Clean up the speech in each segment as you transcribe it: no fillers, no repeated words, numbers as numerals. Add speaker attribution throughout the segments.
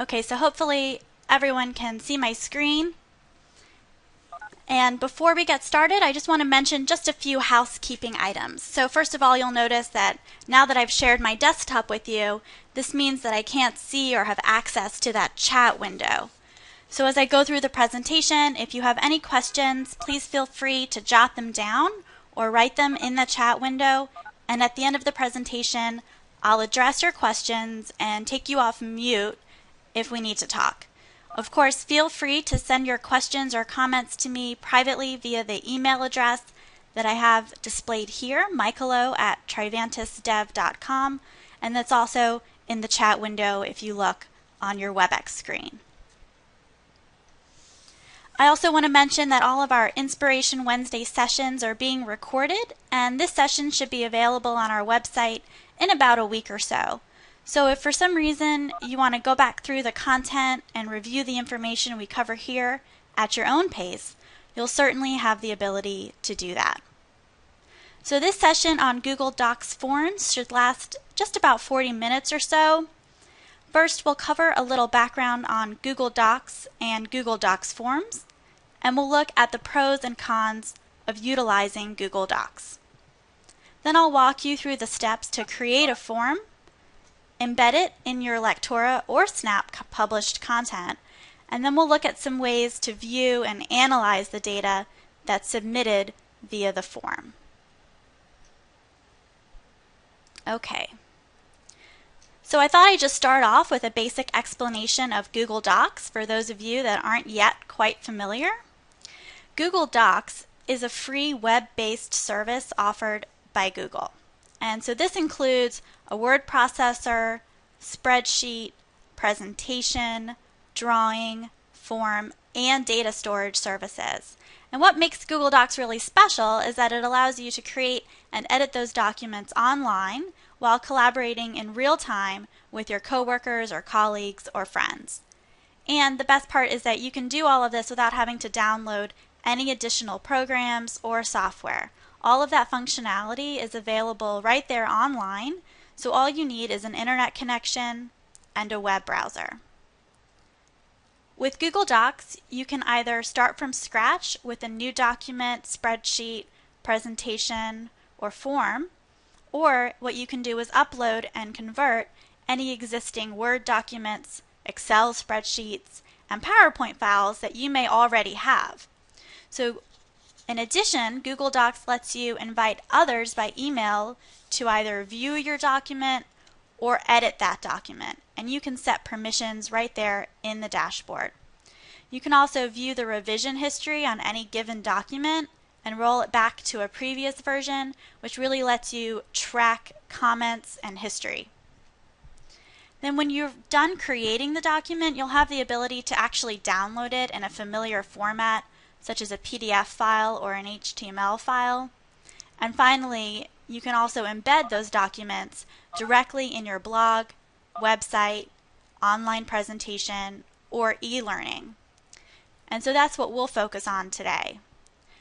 Speaker 1: Okay, so hopefully everyone can see my screen. And before we get started, I just want to mention just a few housekeeping items. So first of all, you'll notice that now that I've shared my desktop with you, this means that I can't see or have access to that chat window. So as I go through the presentation, if you have any questions, please feel free to jot them down or write them in the chat window. And at the end of the presentation, I'll address your questions and take you off mute if we need to talk. Of course, feel free to send your questions or comments to me privately via the email address that I have displayed here, michaelo@trivantisdev.com, and that's also in the chat window if you look on your WebEx screen. I also want to mention that all of our Inspiration Wednesday sessions are being recorded, and this session should be available on our website in about a week or so. So if for some reason you want to go back through the content and review the information we cover here at your own pace, you'll certainly have the ability to do that. So this session on Google Docs Forms should last just about 40 minutes or so. First, we'll cover a little background on Google Docs and Google Docs Forms, and we'll look at the pros and cons of utilizing Google Docs. Then I'll walk you through the steps to create a form, embed it in your Lectora or Snap published content, and then we'll look at some ways to view and analyze the data that's submitted via the form. Okay. So I thought I'd just start off with a basic explanation of Google Docs for those of you that aren't yet quite familiar. Google Docs is a free web-based service offered by Google. And so this includes a word processor, spreadsheet, presentation, drawing, form, and data storage services. And what makes Google Docs really special is that it allows you to create and edit those documents online while collaborating in real time with your coworkers or colleagues or friends. And the best part is that you can do all of this without having to download any additional programs or software. All of that functionality is available right there online, so all you need is an internet connection and a web browser. With Google Docs, you can either start from scratch with a new document, spreadsheet, presentation, or form, or what you can do is upload and convert any existing Word documents, Excel spreadsheets, and PowerPoint files that you may already have. So in addition, Google Docs lets you invite others by email to either view your document or edit that document, and you can set permissions right there in the dashboard. You can also view the revision history on any given document and roll it back to a previous version, which really lets you track comments and history. Then when you're done creating the document, you'll have the ability to actually download it in a familiar format, such as a PDF file or an HTML file. And finally, you can also embed those documents directly in your blog, website, online presentation, or e-learning. And so that's what we'll focus on today.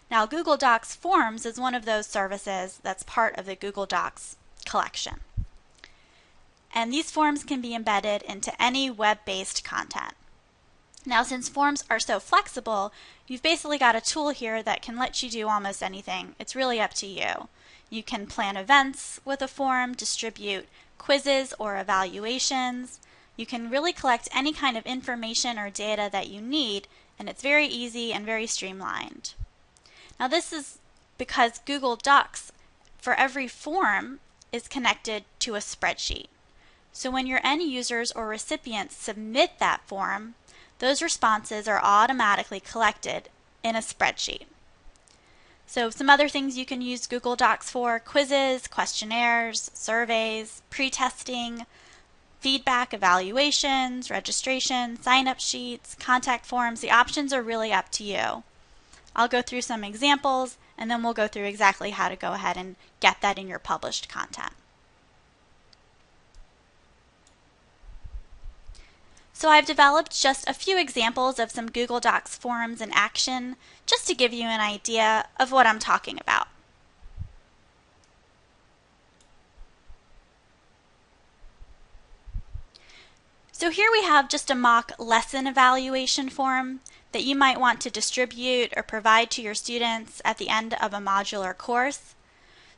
Speaker 1: Now, Google Docs Forms is one of those services that's part of the Google Docs collection. And these forms can be embedded into any web-based content. Now, since forms are so flexible, you've basically got a tool here that can let you do almost anything. It's really up to you. You can plan events with a form, distribute quizzes or evaluations. You can really collect any kind of information or data that you need, and it's very easy and very streamlined. Now, this is because Google Docs, for every form, is connected to a spreadsheet. So when your end users or recipients submit that form, those responses are automatically collected in a spreadsheet. So some other things you can use Google Docs for: quizzes, questionnaires, surveys, pre-testing, feedback, evaluations, registration, sign-up sheets, contact forms. The options are really up to you. I'll go through some examples, and then we'll go through exactly how to go ahead and get that in your published content. So I've developed just a few examples of some Google Docs forms in action, just to give you an idea of what I'm talking about. So here we have just a mock lesson evaluation form that you might want to distribute or provide to your students at the end of a modular course.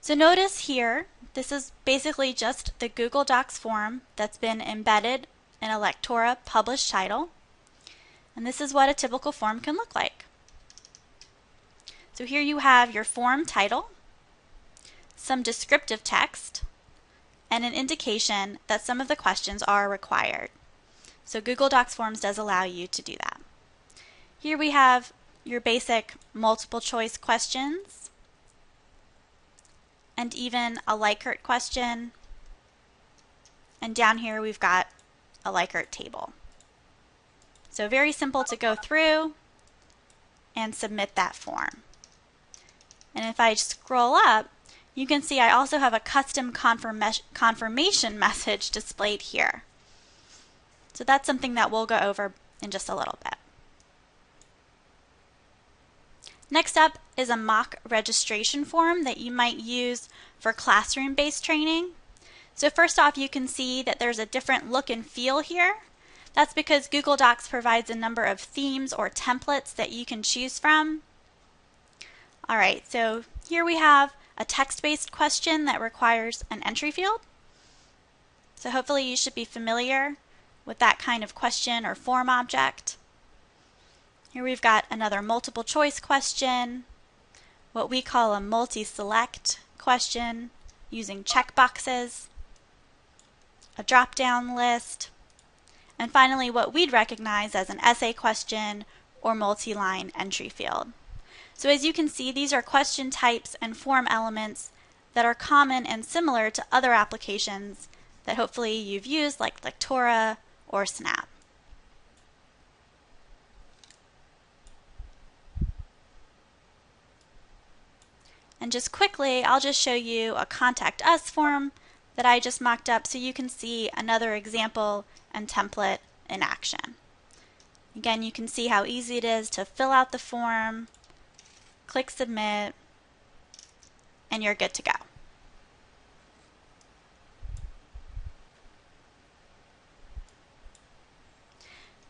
Speaker 1: So notice here, this is basically just the Google Docs form that's been embedded in a Lectora published title. And this is what a typical form can look like. So here you have your form title, some descriptive text, and an indication that some of the questions are required. So Google Docs Forms does allow you to do that. Here we have your basic multiple choice questions, and even a Likert question. And down here we've got a Likert table. So very simple to go through and submit that form. And if I scroll up, you can see I also have a custom confirmation message displayed here. So that's something that we'll go over in just a little bit. Next up is a mock registration form that you might use for classroom-based training. So first off, you can see that there's a different look and feel here. That's because Google Docs provides a number of themes or templates that you can choose from. All right, so here we have a text-based question that requires an entry field. So hopefully you should be familiar with that kind of question or form object. Here we've got another multiple choice question, what we call a multi-select question using checkboxes, a drop-down list, and finally what we'd recognize as an essay question or multi-line entry field. So as you can see, these are question types and form elements that are common and similar to other applications that hopefully you've used like Lectora or Snap. And just quickly, I'll just show you a Contact Us form that I just mocked up so you can see another example and template in action. Again, you can see how easy it is to fill out the form, click Submit, and you're good to go.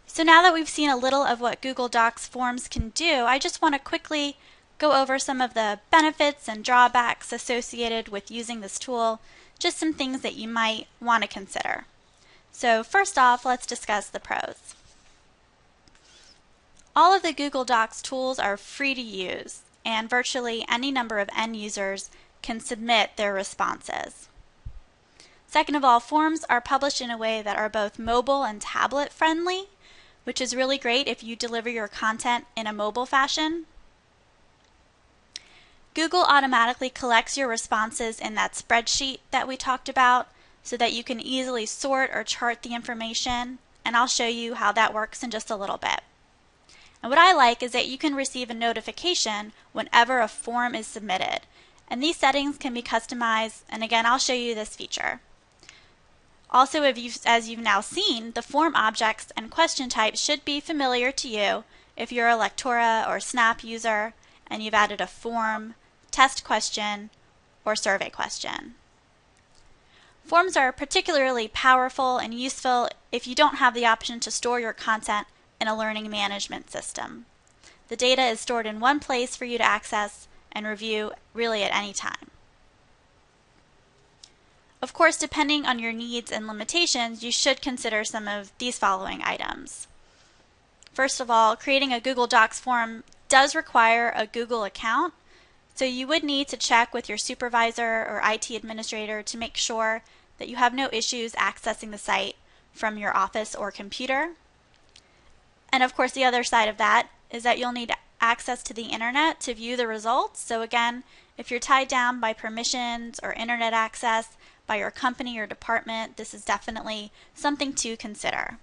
Speaker 1: So now that we've seen a little of what Google Docs Forms can do, I just want to quickly go over some of the benefits and drawbacks associated with using this tool, just some things that you might want to consider. So first off, let's discuss the pros. All of the Google Docs tools are free to use, and virtually any number of end users can submit their responses. Second of all, forms are published in a way that are both mobile and tablet friendly, which is really great if you deliver your content in a mobile fashion. Google automatically collects your responses in that spreadsheet that we talked about so that you can easily sort or chart the information, and I'll show you how that works in just a little bit. And what I like is that you can receive a notification whenever a form is submitted, and these settings can be customized, and again I'll show you this feature. Also, as you've now seen, the form objects and question types should be familiar to you if you're a Lectora or Snap user and you've added a form, test question, or survey question. Forms are particularly powerful and useful if you don't have the option to store your content in a learning management system. The data is stored in one place for you to access and review really at any time. Of course, depending on your needs and limitations, you should consider some of these following items. First of all, creating a Google Docs form does require a Google account, so you would need to check with your supervisor or IT administrator to make sure that you have no issues accessing the site from your office or computer. And of course, the other side of that is that you'll need access to the internet to view the results. So again, if you're tied down by permissions or internet access by your company or department, this is definitely something to consider.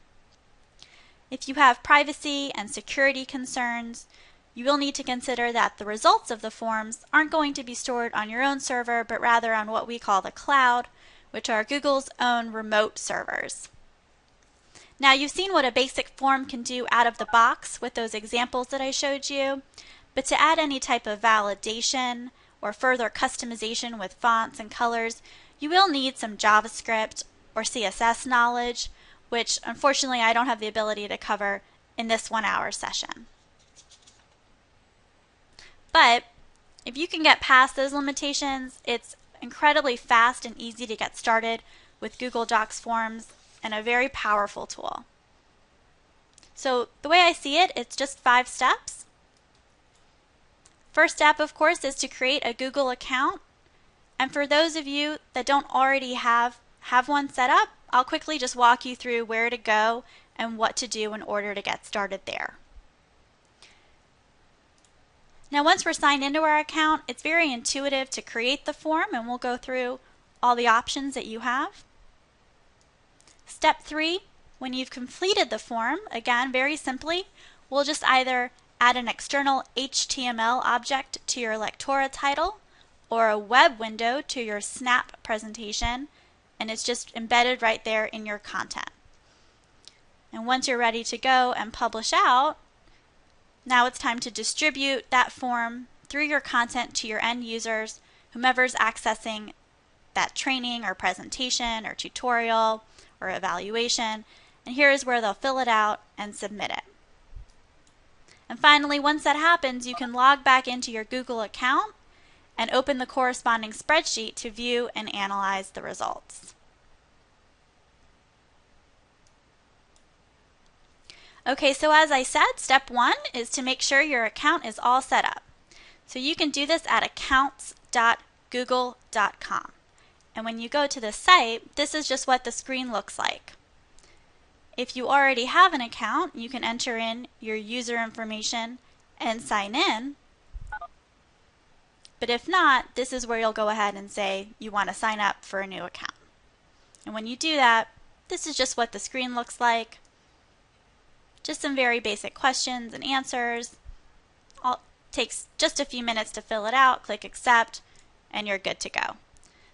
Speaker 1: If you have privacy and security concerns, you will need to consider that the results of the forms aren't going to be stored on your own server, but rather on what we call the cloud, which are Google's own remote servers. Now, you've seen what a basic form can do out of the box with those examples that I showed you, but to add any type of validation or further customization with fonts and colors, you will need some JavaScript or CSS knowledge, which unfortunately I don't have the ability to cover in this 1-hour session. But if you can get past those limitations, it's incredibly fast and easy to get started with Google Docs forms and a very powerful tool. So the way I see it, it's just 5 steps. First step, of course, is to create a Google account. And for those of you that don't already have one set up, I'll quickly just walk you through where to go and what to do in order to get started there. Now once we're signed into our account, it's very intuitive to create the form, and we'll go through all the options that you have. Step 3, when you've completed the form, again very simply, we'll just either add an external HTML object to your Lectora title or a web window to your Snap presentation, and it's just embedded right there in your content. And once you're ready to go and publish out, now it's time to distribute that form through your content to your end users, whomever's accessing that training or presentation or tutorial or evaluation. And here is where they'll fill it out and submit it. And finally, once that happens, you can log back into your Google account and open the corresponding spreadsheet to view and analyze the results. Okay, so as I said, step 1 is to make sure your account is all set up. So you can do this at accounts.google.com. And when you go to the site, this is just what the screen looks like. If you already have an account, you can enter in your user information and sign in. But if not, this is where you'll go ahead and say you want to sign up for a new account. And when you do that, this is just what the screen looks like. Just some very basic questions and answers. Takes just a few minutes to fill it out, click accept, and you're good to go.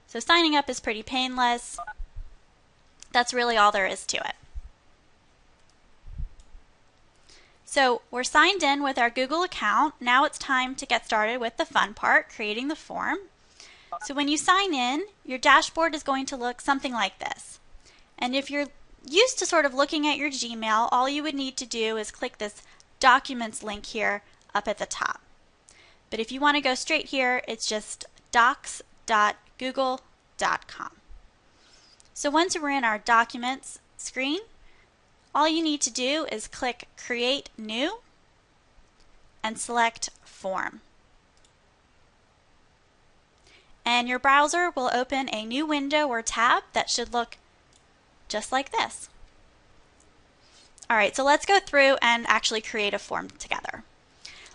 Speaker 1: So signing up is pretty painless. That's really all there is to it. So we're signed in with our Google account. Now it's time to get started with the fun part, creating the form. So when you sign in, your dashboard is going to look something like this. And if you're used to sort of looking at your Gmail, all you would need to do is click this Documents link here up at the top. But if you want to go straight here, it's just docs.google.com. So once we're in our Documents screen, all you need to do is click Create New and select Form. And your browser will open a new window or tab that should look just like this. Alright, so let's go through and actually create a form together.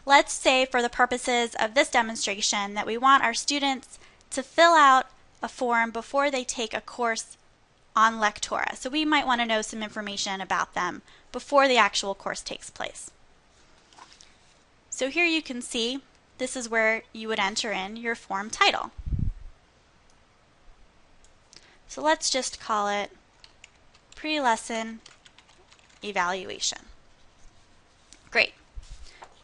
Speaker 1: Let's say for the purposes of this demonstration that we want our students to fill out a form before they take a course on Lectora. So we might want to know some information about them before the actual course takes place. So here you can see this is where you would enter in your form title. So let's just call it Pre-Lesson Evaluation. Great.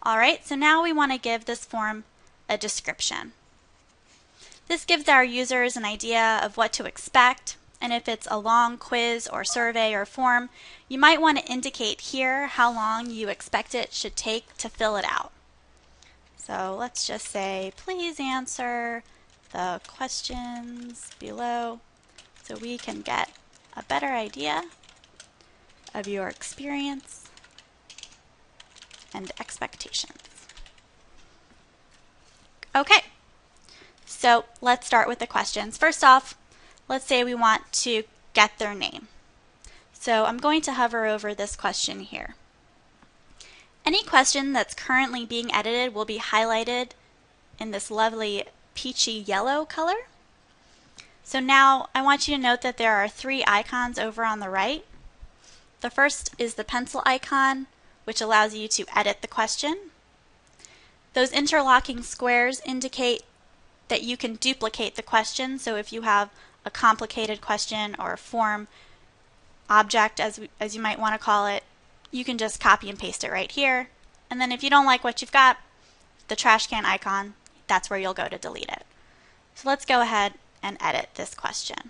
Speaker 1: Alright, so now we want to give this form a description. This gives our users an idea of what to expect, and if it's a long quiz or survey or form, you might want to indicate here how long you expect it should take to fill it out. So let's just say, please answer the questions below so we can get a better idea of your experience and expectations. Okay, so let's start with the questions. First off, let's say we want to get their name. So I'm going to hover over this question here. Any question that's currently being edited will be highlighted in this lovely peachy yellow color. So now I want you to note that there are 3 icons over on the right. The first is the pencil icon, which allows you to edit the question. Those interlocking squares indicate that you can duplicate the question. So if you have a complicated question or a form object, as you might want to call it, you can just copy and paste it right here. And then if you don't like what you've got, the trash can icon, that's where you'll go to delete it. So let's go ahead and edit this question.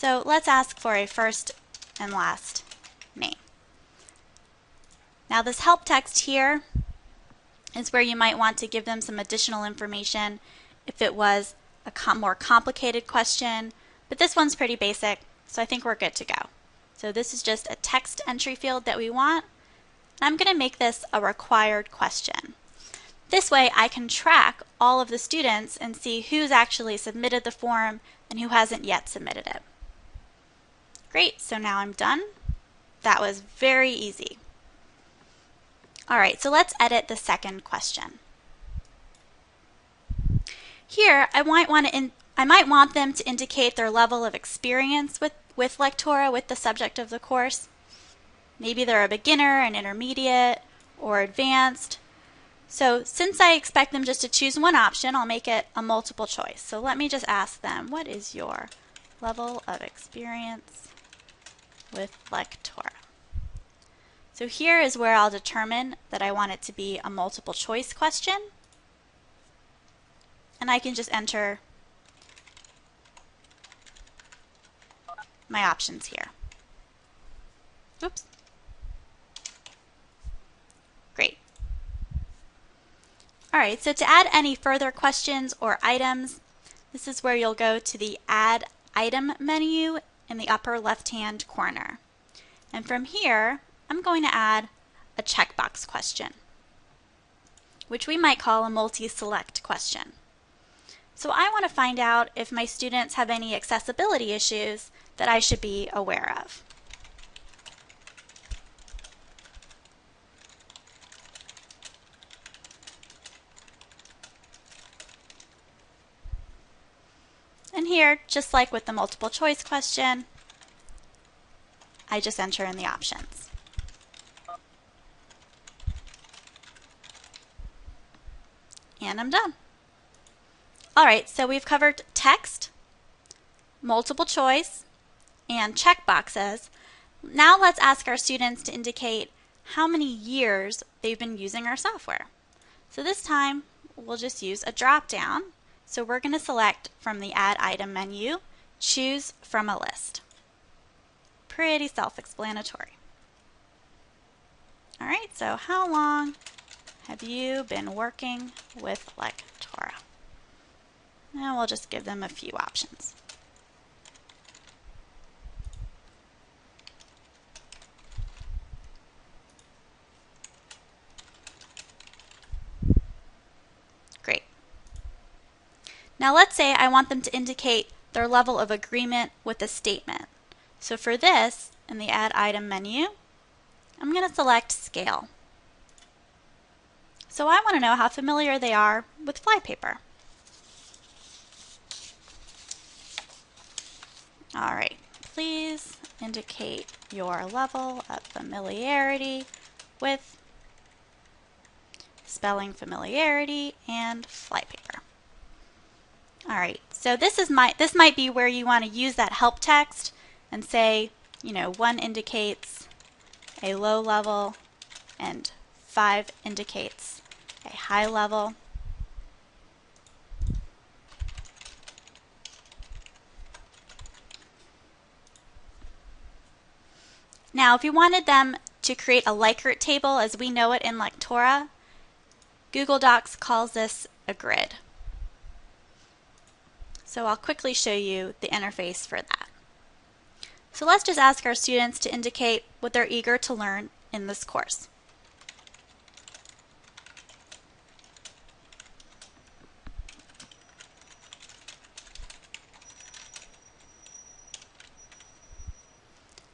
Speaker 1: So let's ask for a first and last name. Now this help text here is where you might want to give them some additional information if it was a more complicated question, but this one's pretty basic, so I think we're good to go. So this is just a text entry field that we want, and I'm going to make this a required question. This way I can track all of the students and see who's actually submitted the form and who hasn't yet submitted it. Great, so now I'm done. That was very easy. Alright, so let's edit the second question. Here, I might want them to indicate their level of experience with Lectora, with the subject of the course. Maybe they're a beginner, an intermediate, or advanced. So since I expect them just to choose one option, I'll make it a multiple choice. So let me just ask them, what is your level of experience with Lectora? So here is where I'll determine that I want it to be a multiple choice question. And I can just enter my options here. Oops. Great. Alright, so to add any further questions or items, this is where you'll go to the Add Item menu in the upper left-hand corner. And from here, I'm going to add a checkbox question, which we might call a multi-select question. So I want to find out if my students have any accessibility issues that I should be aware of. And here, just like with the multiple choice question, I just enter in the options. And I'm done. Alright, so we've covered text, multiple choice, and checkboxes. Now let's ask our students to indicate how many years they've been using our software. So this time, we'll just use a drop-down. So we're going to select from the Add Item menu, choose from a list. Pretty self-explanatory. Alright, so how long have you been working with Lectora? And we'll just give them a few options. Great. Now let's say I want them to indicate their level of agreement with a statement. So for this, in the Add Item menu, I'm going to select Scale. So I want to know how familiar they are with flypaper. Alright, please indicate your level of familiarity with spelling familiarity and flypaper. Alright, so this might be where you want to use that help text and say, 1 indicates a low level and 5 indicates a high level. Now, if you wanted them to create a Likert table as we know it in Lectora, Google Docs calls this a grid. So I'll quickly show you the interface for that. So let's just ask our students to indicate what they're eager to learn in this course.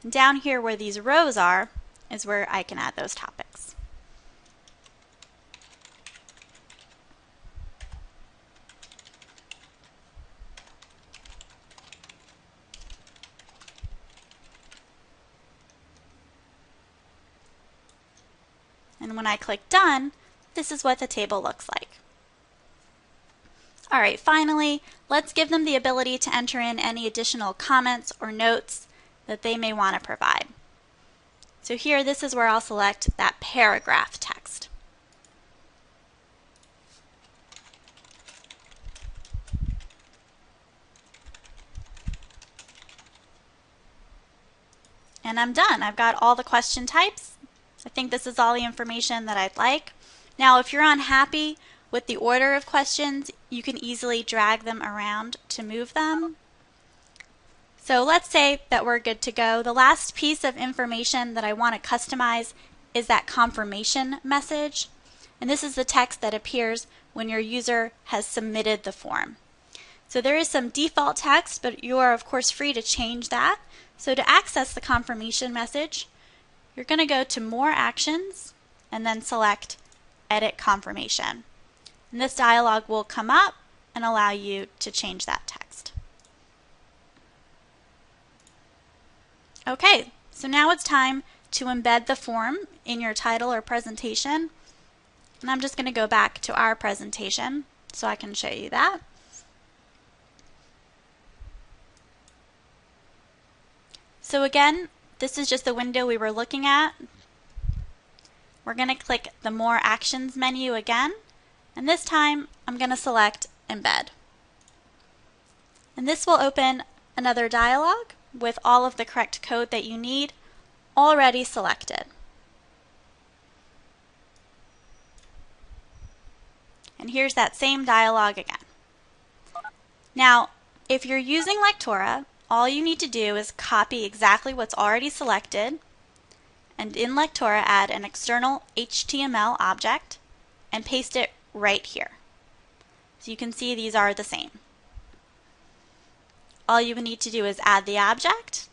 Speaker 1: And down here where these rows are is where I can add those topics. And when I click Done, this is what the table looks like. Alright, finally, let's give them the ability to enter in any additional comments or notes that they may want to provide. So here, this is where I'll select that paragraph text. And I'm done. I've got all the question types. I think this is all the information that I'd like. Now, if you're unhappy with the order of questions, you can easily drag them around to move them. So let's say that we're good to go. The last piece of information that I want to customize is that confirmation message. And this is the text that appears when your user has submitted the form. So there is some default text, but you are of course free to change that. So to access the confirmation message, you're going to go to More Actions and then select Edit Confirmation. And this dialog will come up and allow you to change that text. Okay, so now it's time to embed the form in your title or presentation. And I'm just going to go back to our presentation so I can show you that. So again, this is just the window we were looking at. We're going to click the More Actions menu again, and this time I'm going to select Embed. And this will open another dialog with all of the correct code that you need already selected. And here's that same dialog again. Now, if you're using Lectora, all you need to do is copy exactly what's already selected, and in Lectora add an external HTML object and paste it right here. So you can see these are the same. All you need to do is add the object.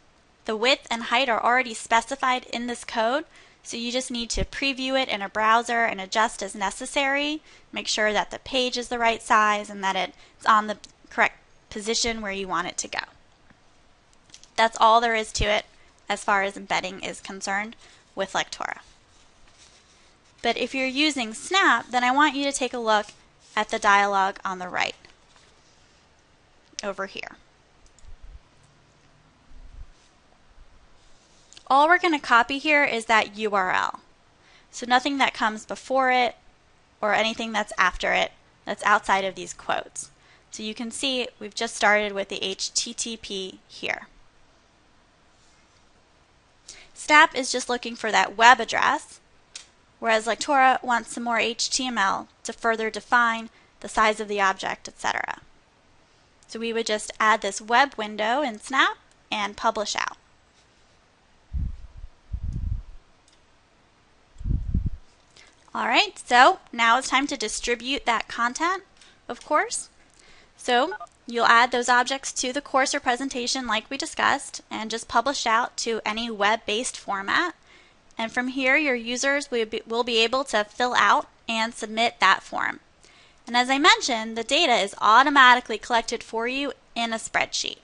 Speaker 1: The width and height are already specified in this code, so you just need to preview it in a browser and adjust as necessary. Make sure that the page is the right size and that it's on the correct position where you want it to go. That's all there is to it as far as embedding is concerned with Lectora. But if you're using Snap, then I want you to take a look at the dialog on the right over here. All we're going to copy here is that URL. So nothing that comes before it or anything that's after it that's outside of these quotes. So you can see we've just started with the HTTP here. Snap is just looking for that web address, whereas Lectora wants some more HTML to further define the size of the object, etc. So we would just add this web window in Snap and publish out. Alright, so now it's time to distribute that content, of course. So you'll add those objects to the course or presentation like we discussed and just publish out to any web-based format. And from here your users will be able to fill out and submit that form. And as I mentioned, the data is automatically collected for you in a spreadsheet.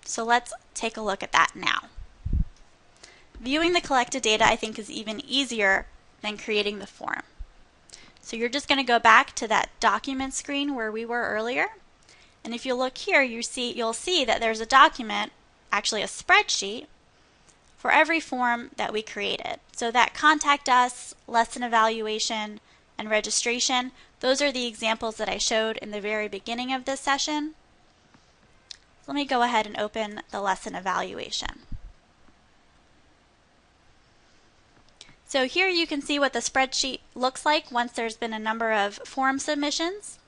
Speaker 1: So let's take a look at that now. Viewing the collected data I think is even easier than creating the form. So you're just going to go back to that document screen where we were earlier. And if you look here, you'll see that there's a document, actually a spreadsheet, for every form that we created. So that contact us, lesson evaluation, and registration, those are the examples that I showed in the very beginning of this session. Let me go ahead and open the lesson evaluation. So here you can see what the spreadsheet looks like once there's been a number of form submissions.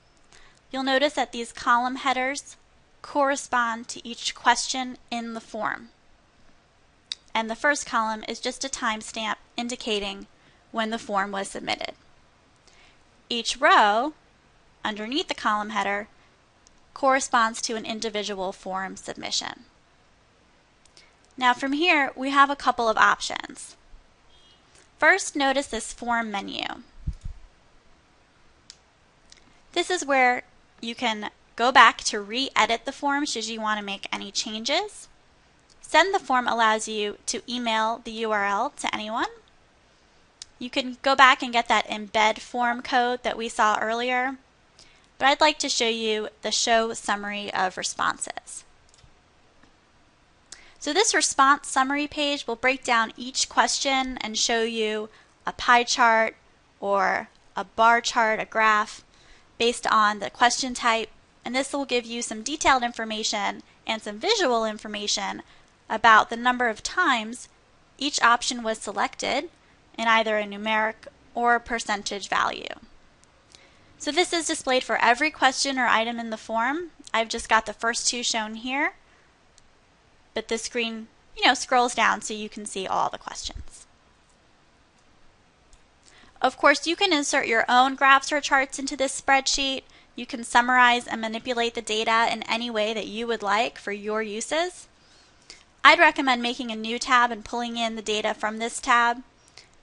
Speaker 1: You'll notice that these column headers correspond to each question in the form. And the first column is just a timestamp indicating when the form was submitted. Each row underneath the column header corresponds to an individual form submission. Now from here we have a couple of options. First, notice this form menu. This is where you can go back to re-edit the form should you want to make any changes. Send the form allows you to email the URL to anyone. You can go back and get that embed form code that we saw earlier, but I'd like to show you the show summary of responses. So this response summary page will break down each question and show you a pie chart or a bar chart, a graph, based on the question type. And this will give you some detailed information and some visual information about the number of times each option was selected in either a numeric or percentage value. So this is displayed for every question or item in the form. I've just got the first two shown here, but the screen, scrolls down so you can see all the questions. Of course, you can insert your own graphs or charts into this spreadsheet. You can summarize and manipulate the data in any way that you would like for your uses. I'd recommend making a new tab and pulling in the data from this tab,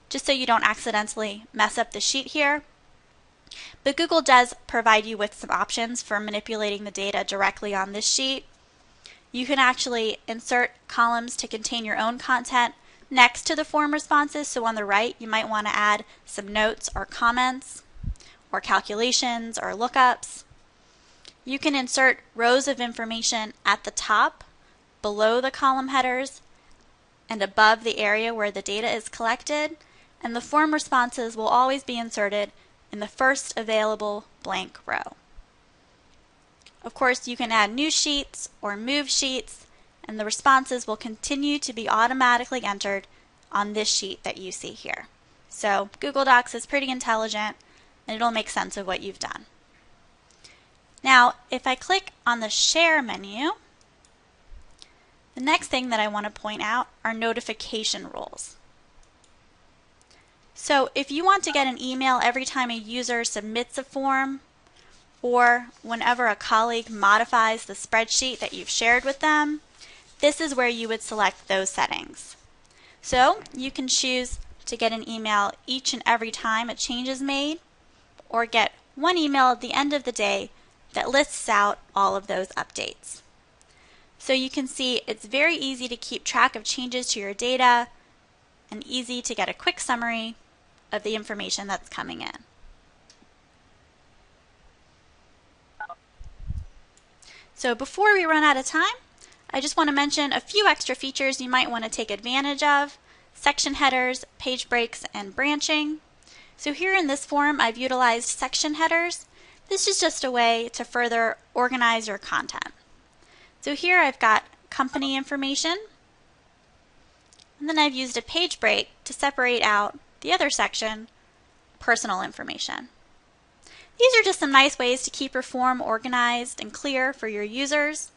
Speaker 1: just so you don't accidentally mess up the sheet here. But Google does provide you with some options for manipulating the data directly on this sheet. You can actually insert columns to contain your own content next to the form responses. So on the right, you might want to add some notes or comments or calculations or lookups. You can insert rows of information at the top, below the column headers, and above the area where the data is collected, and the form responses will always be inserted in the first available blank row. Of course, you can add new sheets or move sheets, and the responses will continue to be automatically entered on this sheet that you see here. So Google Docs is pretty intelligent, and it'll make sense of what you've done. Now, if I click on the Share menu, the next thing that I want to point out are notification rules. So if you want to get an email every time a user submits a form, or whenever a colleague modifies the spreadsheet that you've shared with them, this is where you would select those settings. So you can choose to get an email each and every time a change is made, or get one email at the end of the day that lists out all of those updates. So you can see it's very easy to keep track of changes to your data and easy to get a quick summary of the information that's coming in. So before we run out of time, I just want to mention a few extra features you might want to take advantage of: section headers, page breaks, and branching. So here in this form, I've utilized section headers. This is just a way to further organize your content. So here I've got company information, and then I've used a page break to separate out the other section, personal information. These are just some nice ways to keep your form organized and clear for your users.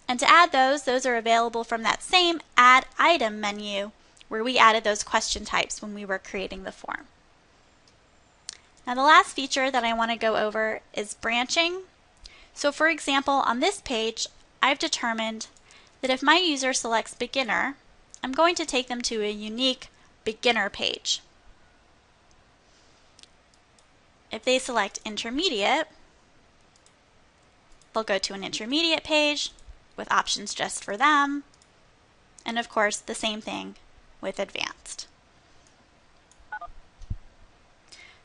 Speaker 1: And to add those are available from that same Add Item menu where we added those question types when we were creating the form. Now the last feature that I want to go over is branching. So for example, on this page, I've determined that if my user selects beginner, I'm going to take them to a unique beginner page. If they select intermediate, they'll go to an intermediate page with options just for them, and of course the same thing with advanced.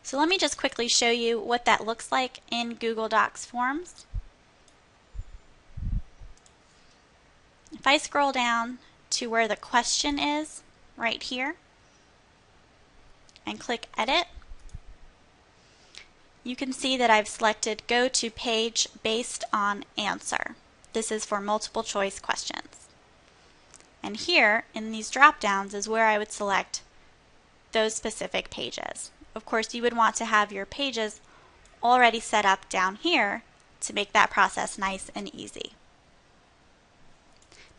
Speaker 1: So let me just quickly show you what that looks like in Google Docs Forms. If I scroll down to where the question is, right here, and click Edit, you can see that I've selected Go to Page Based on Answer. This is for multiple choice questions. And here, in these drop-downs, is where I would select those specific pages. Of course, you would want to have your pages already set up down here to make that process nice and easy.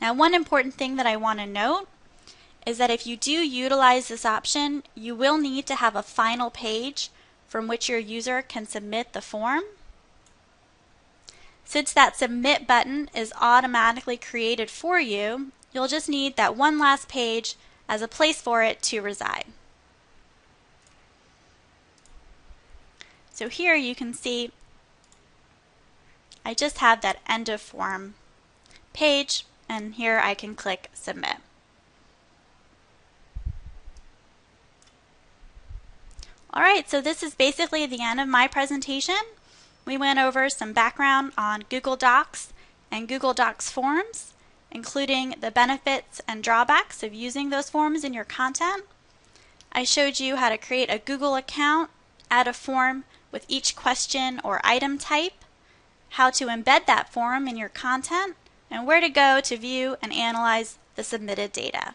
Speaker 1: Now, one important thing that I want to note is that if you do utilize this option, you will need to have a final page from which your user can submit the form. Since that submit button is automatically created for you, you'll just need that one last page as a place for it to reside. So here you can see I just have that end of form page, and here I can click Submit. Alright, so this is basically the end of my presentation. We went over some background on Google Docs and Google Docs Forms, including the benefits and drawbacks of using those forms in your content. I showed you how to create a Google account, add a form with each question or item type, how to embed that form in your content, and where to go to view and analyze the submitted data.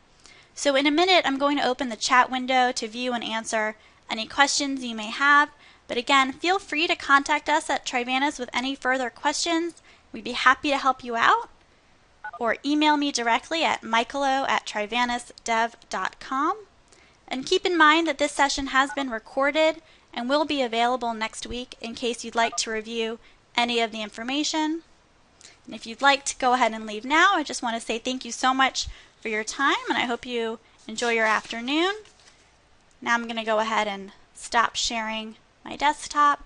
Speaker 1: So in a minute, I'm going to open the chat window to view and answer any questions you may have. But again, feel free to contact us at Trivannis with any further questions. We'd be happy to help you out. Or email me directly at michaelo@trivannisdev.com. And keep in mind that this session has been recorded and will be available next week in case you'd like to review any of the information. And if you'd like to go ahead and leave now, I just want to say thank you so much for your time, and I hope you enjoy your afternoon. Now I'm going to go ahead and stop sharing my desktop.